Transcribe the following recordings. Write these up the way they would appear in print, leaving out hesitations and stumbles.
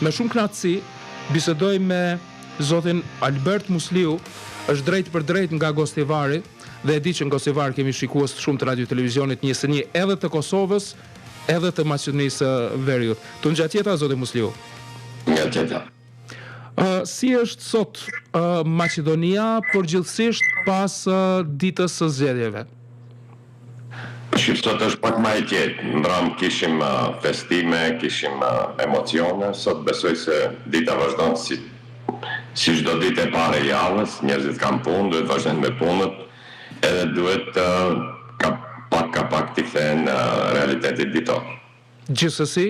Me shumë kënaqësi bisedoj me zotin Albert Musliu, është drejt për drejt nga Gostivari, dhe e di që në Gostivar kemi shikues shumë të radio televizionit 1 edhe të Kosovës, edhe të Maqedonisë së Veriut. Të ngjatjeta zotin Musliu. Ngjatjeta. Si është sot Maqedonia përgjithsisht pas ditës së zgjedhjeve? Sot është pak më e qetë. Mbram kishim festime, kishim emocione. Sot besoj se dita vazhdon si çdo ditë e parë e javës. Njerëzit kanë punë, duhet vazhdojnë me punët, edhe duhet ka pak t'i kthehen realitetit ditor. Gjithsesi,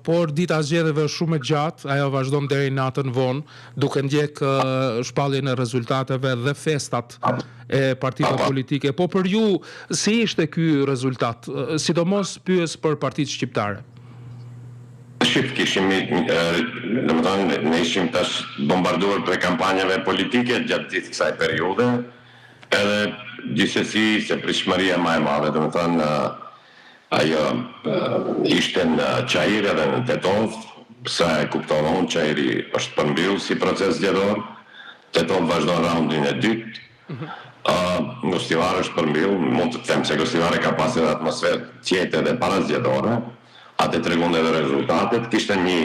por dita zgjedhjeve është shumë e gjatë, ajo vazhdon deri natën vonë, duke ndjek shpalljen e rezultateve dhe festat e partive politike. Po për ju, si ishte ky rezultat? Sidomos pyes për partitë shqiptare. Kishim, domethënë, ne ishim tash bombarduar për kampanjave politike gjatë gjithë kësaj periudhe, edhe gjithsesi se pritshmëria më e madhe, domethënë, ajo ishte në Çajir edhe në Tetov, sa e kuptova unë, Çajiri është përmbyll si proces zgjedhor, Tetov vazhdon raundin e dytë, Gostivari është përmbyll, mund të them se Gostivari ka pasur atmosferë qetë edhe para zgjedhore, atë tregon edhe rezultatet, kishte një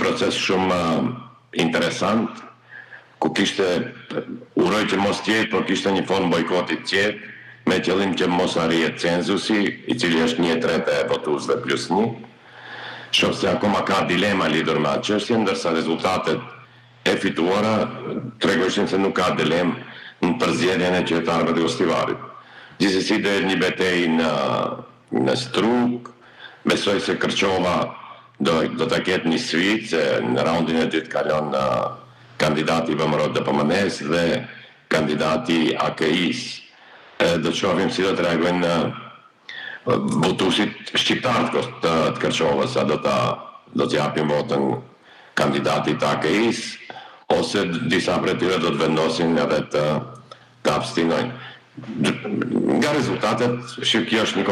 proces shumë interesant, ku kishte uroj që mos tjetë, por kishte një formë bojkotit tjetë, me qëllim që mos arrihet censusi, i cili është 1/3 e votuesve plus 1. Shoh se akoma ka dilema lidhur me atë çështje, ndërsa rezultatet e fituara tregojnë se nuk ka dilemë në përzgjedhjen e qytetarëve të Gostivarit. Gjithsesi do jetë një betejë në Struk, besoj se Kërçova do ta ketë një sfidë, se në raundin e dytë kalon kandidati VMRO DPMN-s dhe kandidati AKI-s. Do të shohim si do të reagojnë votuesit shqiptarë të Kërçovës, a do të japin votën kandidatit të AKI-s, ose disa prej tyre do të vendosin edhe të abstinojnë. Nga rezultatet, kjo është një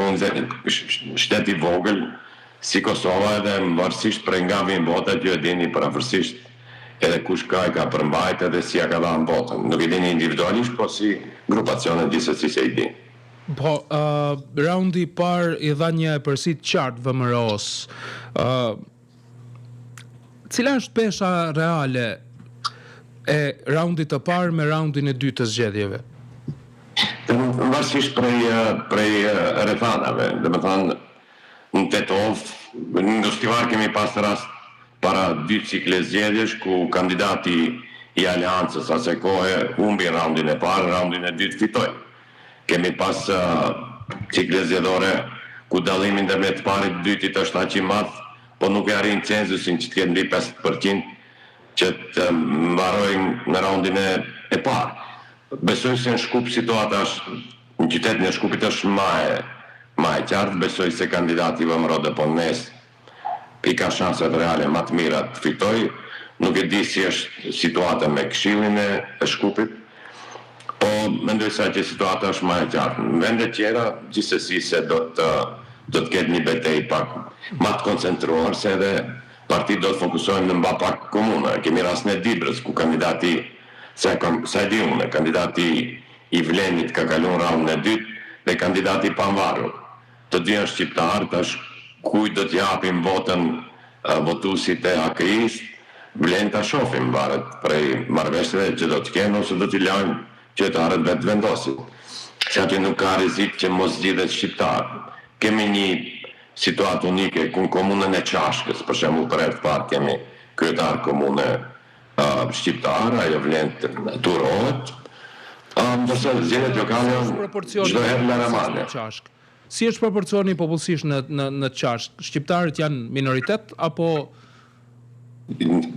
shtet i vogël si Kosova, edhe varësisht prej nga vijnë votat, ju e dini përafërsisht edhe kush ka përmbajt edhe si ja ka dhënë votën. Nuk i dini individualisht, po si grupacione gjithsesi se i dini. Po, raundi i parë i dha një epërsi të qartë VMRO-s. Cila është pesha reale e raundit të parë me raundin e dytë të zgjedhjeve? Varësisht prej rrethanave, domethënë në Tetov, në Gostivar kemi pas rast para 2 cikle zgjedhjesh ku kandidati i aleancës asaj kohe humbi raundin e parë, raundin e dytë fitoi. Kemi pas cikle zgjedhore ku dallimi ndërmjet parit të dytit është aq i madh, po nuk e arrin censusin që të ketë mbi 50% që të mbarojnë në raundin e parë. Besoj se në Shkup situata është, në qytetin e Shkupit është më e qartë, besoj se kandidati VMRO DPMN-s i ka shanset reale më të mira të fitoj. Nuk e di si është situata me Këshillin e Shkupit, po mendoj se që situata është më e qartë. Në vende tjera, gjithsesi se do të ketë një betejë pak më të koncentruar, se edhe partitë do të fokusohen në pak komuna. Kemi rastin e Dibrës, ku kandidati, sa e di unë, kandidati i Vlenit ka kaluar raundin e dytë dhe kandidati i Panvarur. Të dy janë shqiptarë, tash kujt do të japim votën votuesit e AKI-s, vlen ta shohim, varet prej marrëveshjeve që do të kenë ose do t'i lajmë qytetarët vetë vendosin. Se aty nuk ka rrezik që mos zgjidhet shqiptar. Kemi një situatë unike ku në komunën e Çashkës, për shembull për herë të parë kemi kryetar komune shqiptar, ajo vlen turohet. Ndërsa zgjedhjet lokale çdo herë në Ramane. Si është proporcioni popullsisht në Çashk? Shqiptarët janë minoritet apo?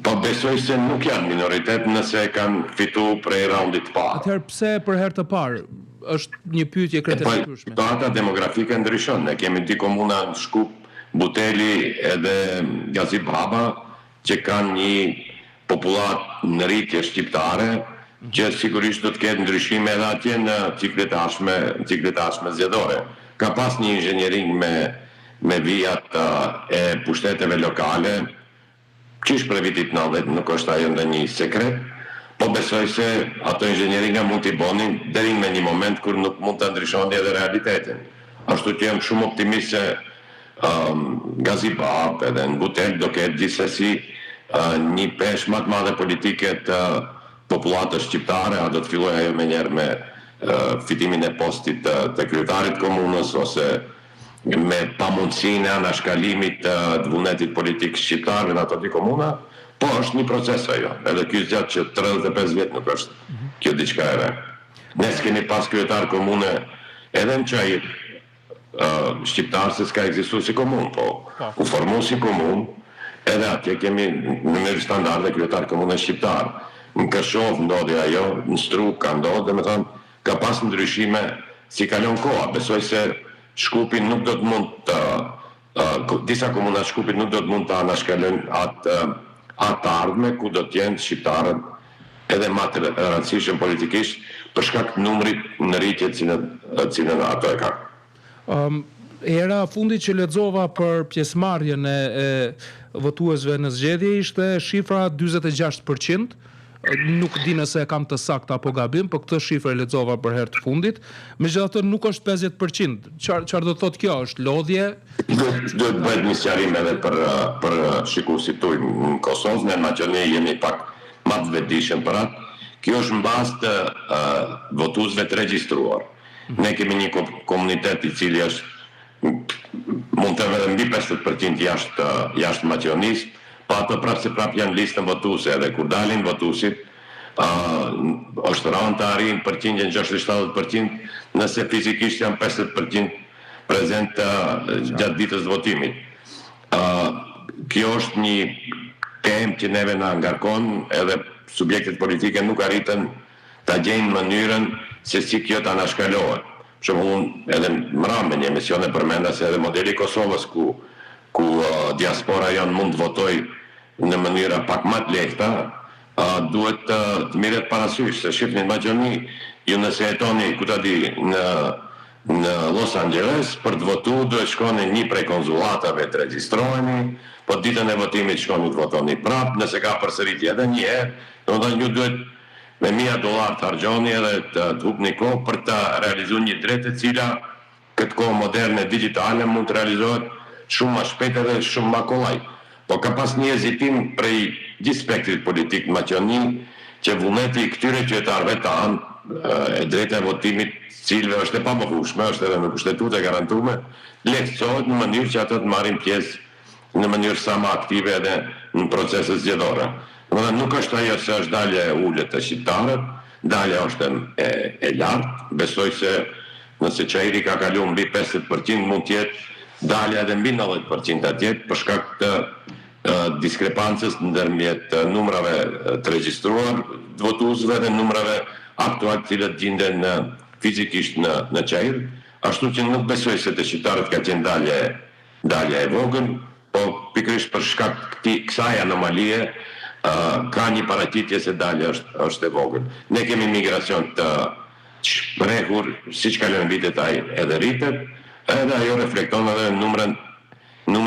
Po besoj se nuk janë minoritet nëse kanë fituar prej raundit të parë. Atëherë pse për herë të parë? Është një pyetje krejtësisht. Data demografike ndryshon. Ne kemi 2 komuna në Shkup, Buteli edhe Gazi Baba, që kanë një popullat në rritje shqiptare, që sigurisht do të ketë ndryshime edhe atje në ciklet ashme zgjedhore. Ka pas një inxhenjering me vijat e pushteteve lokale, qish për vitit 90, nuk është ajo ndonjë sekret, po besoj se ato inxhinieringa mund t'i bonin deri me një moment kur nuk mund të ndryshoni edhe realitetin. Ashtu që jam shumë optimist se Gazipap edhe në Butel do ketë gjithsesi një peshë më të madhe politike të popullatës shqiptare, a do të fillojë ajo menjëherë me fitimin e postit të kryetarit komunës ose me pamundësinë e anashkalimit të vullnetit politik shqiptar në ato dy komuna, po është një proces ajo. Edhe ky zgjat që 35 vjet nuk është kjo diçka e re. Ne s'kemi pas kryetar komune edhe në Çajir shqiptar se s'ka ekzistuar si komunë, po u formu si komunë, edhe atje kemi në mënyrë standarde kryetar komune shqiptar. Në Këshov ndodhi ajo, në Struk ka ndodhur, domethënë ka pas ndryshime si kalon koha. Besoj se Shkupi nuk do të mund të disa komuna Shkupit nuk do të mund të anashkalojnë atë ardhme ku do të jenë shqiptarët edhe më të rëndësishëm politikisht për shkak të numrit në rritje cilën ato e kanë. Era fundit që lexova për pjesëmarrjen e votuesve në zgjedhje ishte shifra 46%. Nuk di nëse e kam të saktë apo gabim, por këtë shifër e lexova për herë të fundit. Megjithatë nuk është 50%. Çfarë do të thotë kjo? Është lodhje? Do të bëhet një sqarim edhe për shikuesit tuaj në Kosovë, në Maqedoni jemi pak më të vetëdijshëm për atë. Kjo është mbas të votuesve të regjistruar. Ne kemi një komunitet i cili është mund të vëdhe mbi 50% jashtë Maqedonisë, pa ato prapë janë listën votuese edhe kur dalin votuesit, është rënë të arrijnë përqindjen 60-70% nëse fizikisht janë 50% prezent gjatë ditës të votimit. Kjo është një temë që neve na ngarkon, edhe subjektet politike nuk arritën ta gjejnë mënyrën se si kjo të anashkalohet. Për shembull, edhe mbrapa në një emision e përmenda se edhe modeli i Kosovës ku diaspora janë mund të votojë në mënyra pak më të lehta, duhet të mirret parasysh se shifni në Maqedoni, ju nëse jetoni ku ta di në Los Angeles për të votuar duhet shkoni një prej konsullatave të regjistroheni, po ditën e votimit shkoni të votoni prapë, nëse ka përsëritje edhe një herë, domethënë ju duhet me $1000 të harxhoni edhe të hupni kohë për të realizuar një drejtë e cila këtë kohë moderne digjitale mund të realizohet shumë më shpejt edhe shumë më kollaj. Po ka pas një hezitim prej gjithë spektrit politik në Maqedoni që vullneti i këtyre qytetarëve tanë e drejta e votimit cilëve është e pamohueshme, është edhe me kushtetutë e garantuar, lehtësohet në mënyrë që ato të marrin pjesë në mënyrë sa më aktive edhe në proceset zgjedhore. Domethënë nuk është ajo se është dalja e ulët të shqiptarët, dalja është e lartë, besoj se nëse Çajiri ka kaluar mbi 50% mund të jetë dalja edhe mbi 90% atje për shkak të diskrepancës ndërmjet numrave të regjistruar të votuesve dhe numrave aktual të cilët gjenden fizikisht në Çajir, ashtu që nuk besoj se të shqiptarët ka qenë dalja e vogël, po pikërisht për shkak të kësaj anomalie ka një paraqitje se dalja është e vogël. Ne kemi migracion të shprehur, siç kalojnë vitet ai edhe rritet, edhe ajo reflekton edhe numrin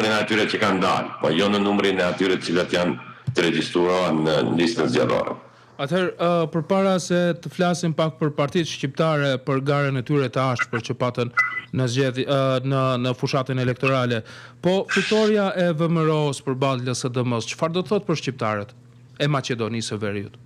e atyre që kanë dalë, po jo në numrin e atyre të cilët janë të regjistruar në listën zgjedhore. Atëherë, përpara se të flasim pak për partitë shqiptare për garën e tyre të ashpër që patën në fushatën elektorale, po fitoria e VMRO-s përballë LSDM-s, çfarë do të thotë për shqiptarët e Maqedonisë së Veriut?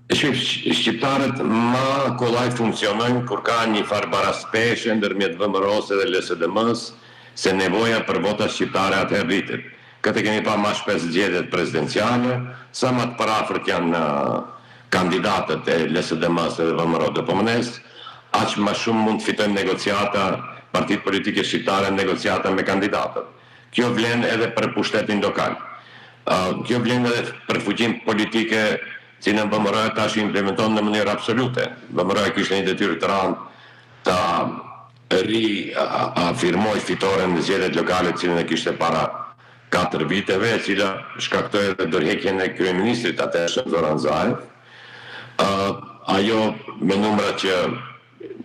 Shqiptarët më kollaj funksionojnë kur ka një farë baraspeshje ndërmjet VMRO-s dhe LSDM-s se nevoja për vota shqiptare atëherë rritet. Këtë kemi pa më shpesh zgjedhjet presidenciale, sa më të parafort janë kandidatët e LSDM-s dhe VMRO-s, aq më shumë mund të fitojnë negociata, partitë politike shqiptare negociata me kandidatët. Kjo vlen edhe për pushtetin lokal. Kjo vlen edhe për fuqinë politike cilën VMRO tash implementon në mënyrë absolute. VMRO kishte një detyrë të rëndë ta afirmoj fitoren në zgjedhjet lokale cilën e kishte para 4 viteve, e cila shkaktoi edhe dorëheqjen e kryeministrit atëhershëm Zoran Zaev. Ajo me numra që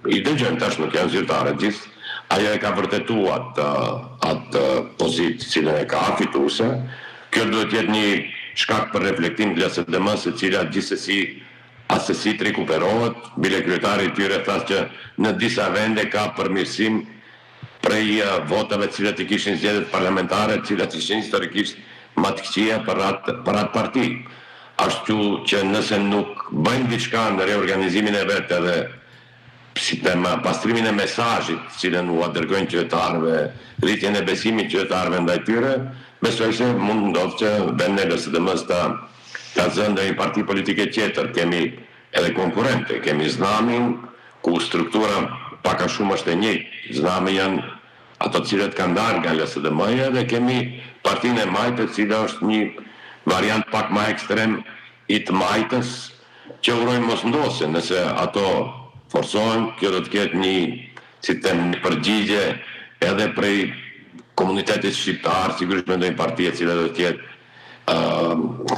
i dëgjojmë tash nuk janë zyrtare gjithë, ajo e ka vërtetu atë pozitë cilën e ka fituese. Kjo duhet jetë një shkak për reflektim të LSDM-s, e cila gjithsesi asesi të rikuperohet. Bile kryetari i tyre thas që në disa vende ka përmirësim prej votave të cilat i kishin zgjedhjet parlamentare, të cilat ishin historikisht më të këqija për atë parti. Ashtu që nëse nuk bëjmë diçka në reorganizimin e vetë edhe si tema pastrimin e mesazhit të cilën u dërgojnë qytetarëve, rritjen e besimit qytetarëve ndaj tyre, besoj se mund ndodhë që vendi i LSDM-s ta zënë ndaj një parti politike tjetër. Kemi edhe konkurrente, kemi Znamin, ku struktura pak a shumë është e njëjtë. Znami janë ato të cilët kanë dalë nga LSDM-ja, dhe kemi partinë e Majtë, e cila është një variant pak më ekstrem i të Majtës, që urojmë mos ndose. Nëse ato forsohen, kjo do të ketë një përgjigje edhe prej komunitetit shqiptar, sigurisht me ndonjë parti e cila do të ketë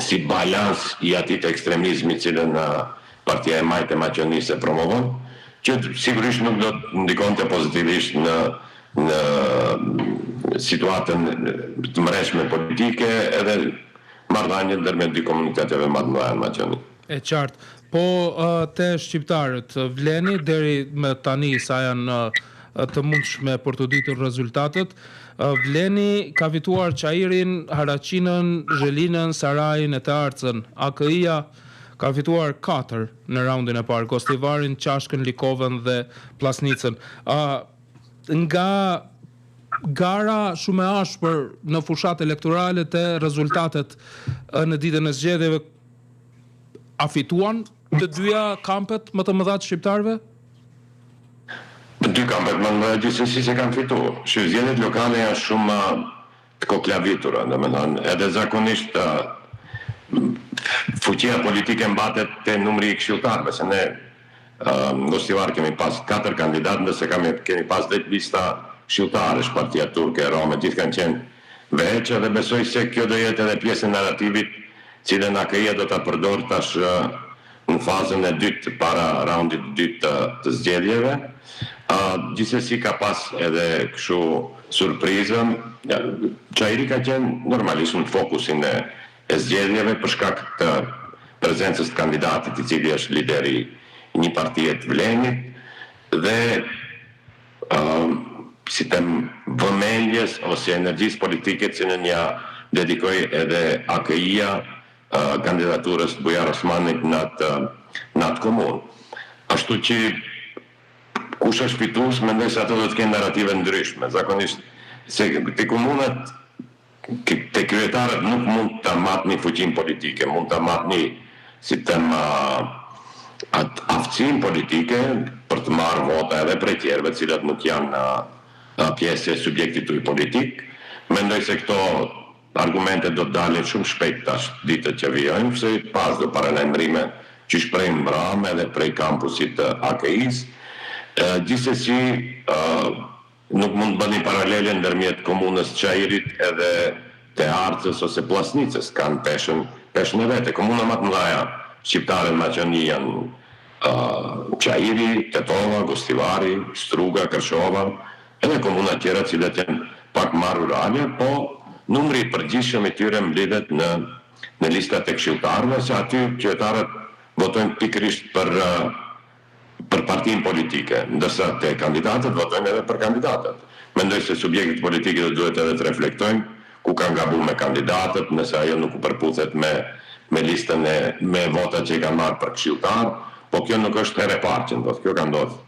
si balans i atij të ekstremizmit cilën partia e Majtë e Maqedonisë e promovon, që sigurisht nuk do të ndikonte pozitivisht në situatën të mëreshme politike edhe marrëdhënien ndërmjet dy komuniteteve më të mëdha në Maqedoni. E qartë. Po te shqiptarët vleni deri me tani sa janë të mundshme për të ditur rezultatet, vleni ka fituar Çairin, Haraçinën, Zhelinën, Sarajin e të Arcën. AKI-ja ka fituar 4 në raundin e parë, Gostivarin, Qashkën, Likovën dhe Plasnicën. Nga gara shumë e ashpër në fushat elektorale të rezultatet në ditën e zgjedhjeve, a fituan të dyja kampet më të mëdha të shqiptarëve? Të dy kampet më të mëdha gjithsesi se kanë fituar. Zgjedhjet lokale janë shumë të koklavitura, domethënë edhe zakonisht fuqia politike mbatet te numri i këshilltarëve, se ne në Gostivar kemi pas 4 kandidatë, ndërsa kemi pas 10 lista këshilltarësh, partia turke, Rome, gjithë kanë qenë veçë, dhe besoj se kjo do jetë edhe pjesë e narrativit cilën AKI-ja do ta përdor tash në fazën e dytë para raundit të dytë të zgjedhjeve. Gjithsesi ka pas edhe kështu surprizën. Çairi ka qenë normalisht në fokusin e zgjedhjeve për shkak të prezencës të kandidatit i cili është lideri i një partie të vlenit dhe si them vëmendjes ose energjisë politike që ja dedikoi edhe AKI-ja kandidaturës të Bujar Osmanit në atë komunë. Ashtu që kush është fitues, mendoj se ato do të kenë narrative ndryshme. Zakonisht se te komunat, te kryetarët nuk mund ta matni fuqinë politike, mund ta matni si them atë aftësinë politike për të marrë vota edhe prej tjerëve të cilat nuk janë pjesë e subjektit tuaj politik. Mendoj se këto argumente do të dalin shumë shpejt tash ditët që vijojnë, se pas do paralajmërime që shprejnë mbrame edhe prej kampusit të AKI-s. Gjithsesi nuk mund të bëni paralele ndërmjet komunës Çairit edhe të Arcës ose Plasnicës, kanë peshën e vete. Komuna më të mëdha shqiptare në Maqedoni janë Çairi, Tetova, Gostivari, Struga, Kërshova, edhe komuna tjera cilat janë pak më rurale, po numri i përgjithshëm i tyre mbledhet në listat e këshilltarëve, se aty qytetarët votojnë pikërisht për partinë politike, ndërsa te kandidatët votojnë edhe për kandidatët. Mendoj se subjektet politike duhet edhe të reflektojnë ku kanë gabuar me kandidatët, nëse ajo nuk u përputhet me listën me votat që i kanë marrë për këshilltar, po kjo nuk është herë e parë që ndodh, kjo ka ndodhur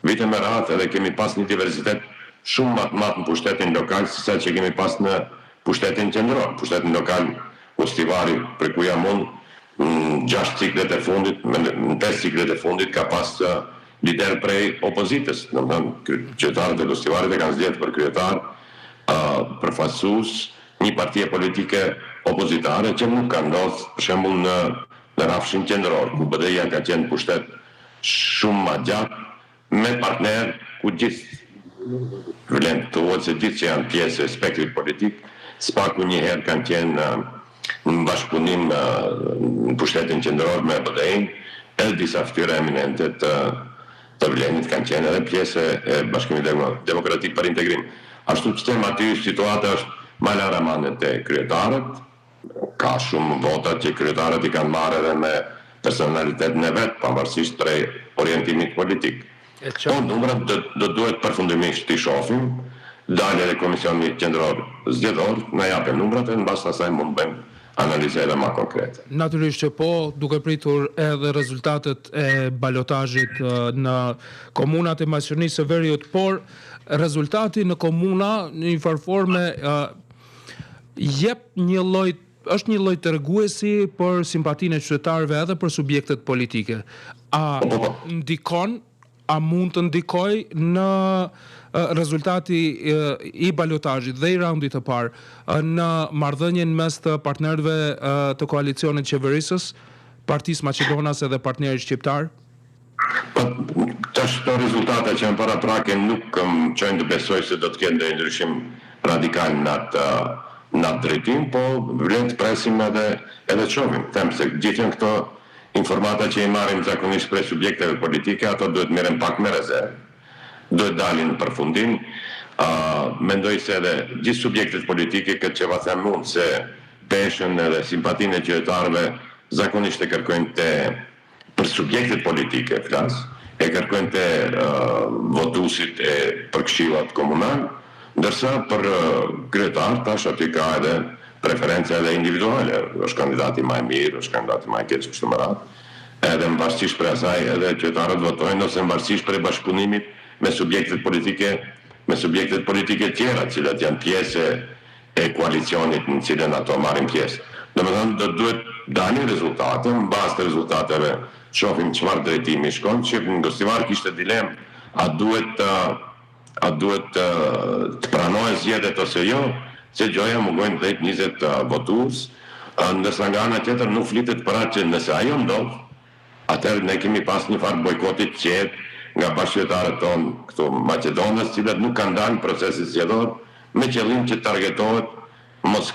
vite me radhë, edhe kemi pas një diversitet shumë më të madh në pushtetin lokal sesa që kemi pas në pushtetin qendror. Pushtetin lokal Gostivari, për ku jam unë, në 6 ciklet e fundit, në 5 ciklet e fundit ka pas lider prej opozitës. Domethënë, qytetarët e Gostivarit e kanë zgjedhur për kryetar, përfaqësues një partie politike opozitare që nuk ka ndodhur për shembull në rafshin qendror, ku BDI-ja ka qenë pushtet shumë më gjatë me partner ku gjithë vlen të thuhet se gjithë që janë pjesë e spektrit politik, spaku njëherë kanë qenë në bashkëpunim në pushtetin qendror me BDI-n, edhe disa fytyra eminente të të Vlenit kanë qenë edhe pjesë e Bashkimit Demokratik për Integrim. Ashtu që them aty situata është më alarmante te kryetarët, ka shumë vota që kryetarët i kanë marrë edhe me personalitetin e vet, pavarësisht prej orientimit politik. Po numrat do duhet përfundimisht t'i shohim, dalë edhe Komisioni Qendror Zgjedhor, na japë numrat e mbas asaj mund bëjmë analizë edhe më konkrete. Natyrisht që po, duke pritur edhe rezultatet e balotazhit në komunat e Maqedonisë së Veriut, por rezultati në komuna në një farforme është një lloj treguesi për simpatinë e qytetarëve edhe për subjektet politike. A mund të ndikoj në rezultati i balotazhit dhe i raundit të parë në marrëdhënien mes të partnerëve të koalicionit qeverisës, Partisë Maqedonas edhe partnerit shqiptar? Tash këto rezultate që janë paraprake nuk më çojnë të besoj se do të ketë ndonjë ndryshim radikal në atë drejtim, po vlen të presim edhe shohim. Them se gjithë këto informata që i marrim zakonisht prej subjekteve politike, ato duhet merren pak me rezervë. Duhet dalin në përfundim. Mendoj se edhe gjithë subjektet politike këtë që va them unë se peshën edhe simpatinë e qytetarëve zakonisht e kërkojnë për subjektet politike, e kërkojnë te votuesit e përkëshillat komunal, ndërsa për kryetar tash aty ka edhe preferenca edhe individuale, është kandidati më i mirë, është kandidati më i keq kështu më radhë. Edhe në varësisht për asaj edhe qytetarët votojnë ose në varësisht për bashkëpunimit me subjektet politike tjera, të cilat janë pjesë e koalicionit në cilën ato marrin pjesë. Domethënë do duhet dalin rezultate, në bazë të rezultateve shohim çfarë drejtimi shkon. Shef në Gostivar kishte dilemë, a duhet të pranohen zgjedhjet ose jo, se gjoja mungojnë 10-20 votues, ndërsa nga ana tjetër nuk flitet për atë që nëse ajo ndodh, atëherë ne kemi pas një farë bojkotit qetë nga bashkëqytetarët tonë këtu Maqedonës, të cilët nuk kanë dalë në procesin zgjedhor me qëllim që targetohet mos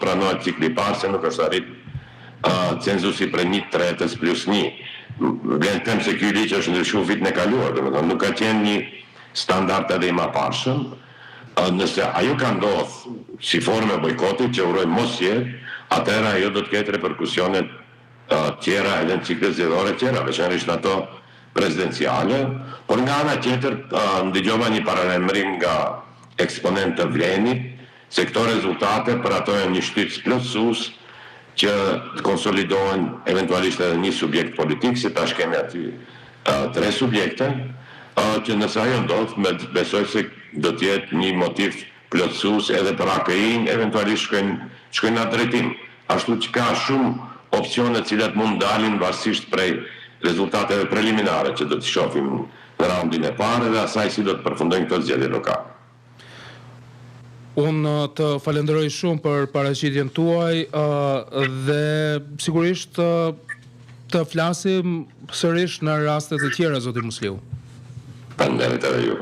pranohet cikli i parë se nuk është arrit cenzusi për 1/3 plus 1. Vlen të them se ky ligj është ndryshuar vitin e kaluar, domethënë nuk ka qenë një standard edhe i maparshëm. Nëse ajo ka ndodhur si formë bojkotit që uroj mos jetë, atëherë ajo do të ketë reperkusione tjera edhe në ciklet zgjedhore tjera, veçanërisht ato prezidenciale, por nga ana tjetër ndëgjova një paralajmërim nga eksponent të Vlenit se këto rezultate për ato janë një shtytës plotësues që të konsolidohen eventualisht edhe një subjekt politik, se tash kemi aty 3 subjekte, që nëse ajo ndodh, besoj se do të jetë një motiv plotësues edhe për AKI-n, eventualisht shkojnë në atë drejtim. Ashtu që ka shumë opsione të cilat mund dalin varësisht prej rezultateve preliminare që do të shohim në raundin e parë dhe asaj si do të përfundojnë këto zgjedhje lokale. Unë të falenderoj shumë për paraqitjen tuaj dhe sigurisht të flasim sërish në raste të tjera, zoti Musliu. Faleminderit edhe ju.